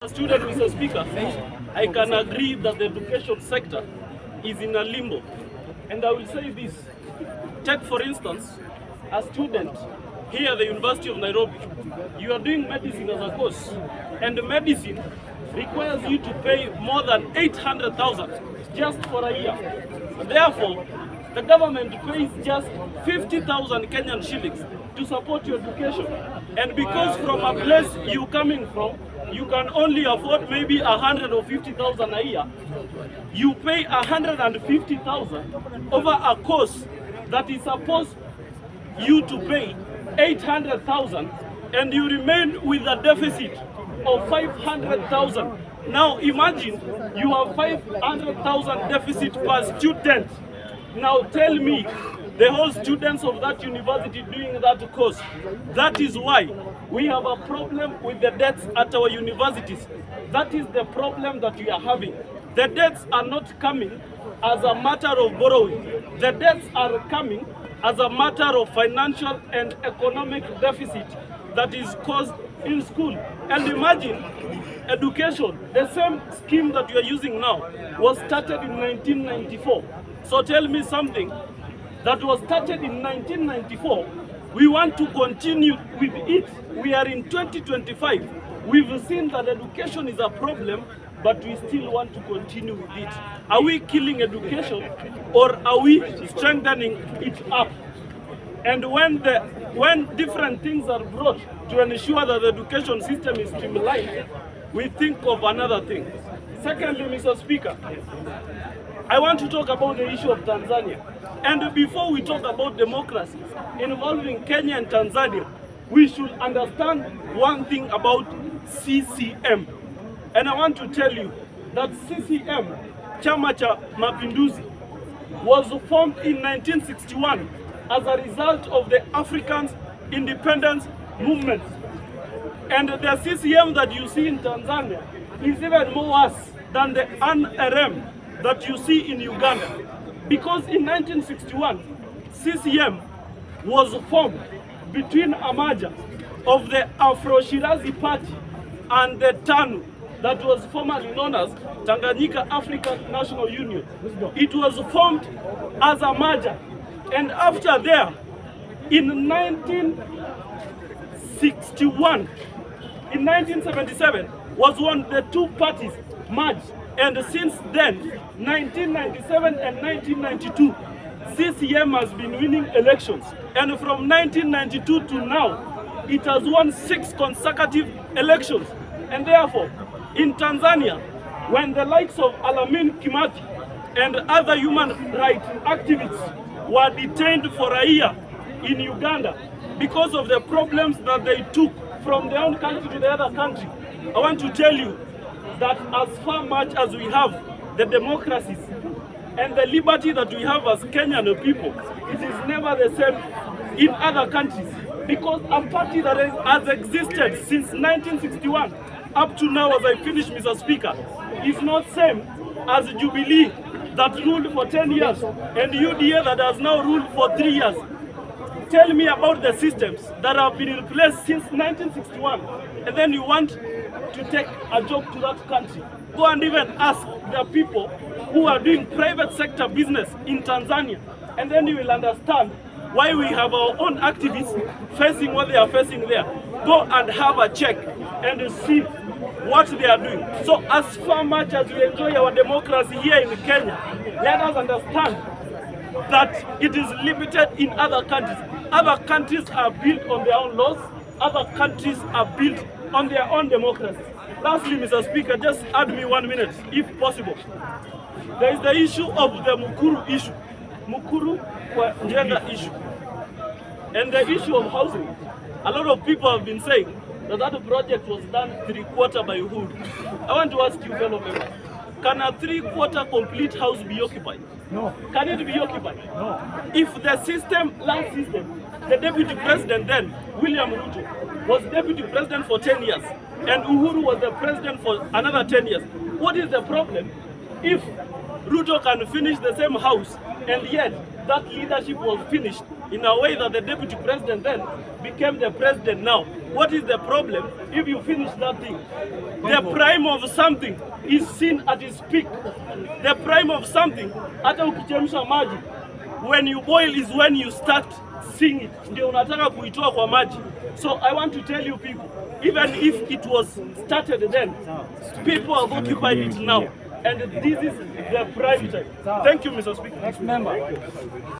As a student, Mr. Speaker, I can agree that the education sector is in a limbo. And I will say this. Take, for instance, a student here at the University of Nairobi. You are doing medicine as a course, and medicine requires you to pay more than 800,000 just for a year. Therefore, the government pays just 50,000 Kenyan shillings to support your education. And because from a place you're coming from, you can only afford maybe 150,000 a year, you pay 150,000 over a course that is supposed you to pay 800,000, and you remain with a deficit of 500,000. Now imagine you have 500,000 deficit per student. Now tell me, the whole students of that university doing that course. That is why we have a problem with the debts at our universities. That is the problem that we are having. The debts are not coming as a matter of borrowing. The debts are coming as a matter of financial and economic deficit that is caused in school. And imagine education, the same scheme that we are using now was started in 1994. So tell me something that was started in 1994, we want to continue with it. We are in 2025. We've seen that education is a problem, but we still want to continue with it. Are we killing education, or are we strengthening it up? And when different things are brought to ensure that the education system is streamlined, we think of another thing. Secondly, Mr. Speaker, I want to talk about the issue of Tanzania. And before we talk about democracy involving Kenya and Tanzania, we should understand one thing about CCM. And I want to tell you that CCM, Chama cha Mapinduzi, was formed in 1961 as a result of the African independence movement. And the CCM that you see in Tanzania is even more worse than the NRM that you see in Uganda. Because in 1961, CCM was formed between a merger of the Afro-Shirazi Party and the TANU that was formerly known as Tanganyika African National Union. It was formed as a merger. And after there, in 1977 was when the two parties merged. And since then, 1997 and 1992, CCM has been winning elections. And from 1992 to now, it has won 6 consecutive elections. And therefore, in Tanzania, when the likes of Alamin Kimathi and other human rights activists were detained for a year in Uganda because of the problems that they took from their own country to the other country, I want to tell you that as far much as we have the democracies and the liberty that we have as Kenyan people, it is never the same in other countries. Because a party that has existed since 1961 up to now, as I finish, Mr. Speaker, is not same as Jubilee that ruled for 10 years and UDA that has now ruled for 3 years. Tell me about the systems that have been in place since 1961, and then you want to take a job to that country. Go and even ask the people who are doing private sector business in Tanzania, and then you will understand why we have our own activists facing what they are facing there. Go and have a check and see what they are doing. So as far much as we enjoy our democracy here in Kenya, let us understand that it is limited in other countries. Other countries are built on their own laws. Other countries are built on their own democracy. Lastly, Mr. Speaker, just add me 1 minute, if possible. There is the issue of the Mukuru issue. Mukuru Njenga issue. And the issue of housing. A lot of people have been saying that that project was done 3/4 by Uhuru. I want to ask you, fellow members, can a 3/4 complete house be occupied? No. Can it be occupied? No. If the last system, the deputy president then, William Ruto, was deputy president for 10 years, and Uhuru was the president for another 10 years. What is the problem if Ruto can finish the same house, and yet that leadership was finished in a way that the deputy president then became the president now. What is the problem if you finish that thing? The prime of something is seen at its peak. The prime of something, hata ukichemsha maji, when you boil is when you start seeing it. Ndio unataka kuitoa kwa maji. So I want to tell you people, even if it was started then, people have occupied it now. And this is the prime time. Thank you, Mr. Speaker. Next member.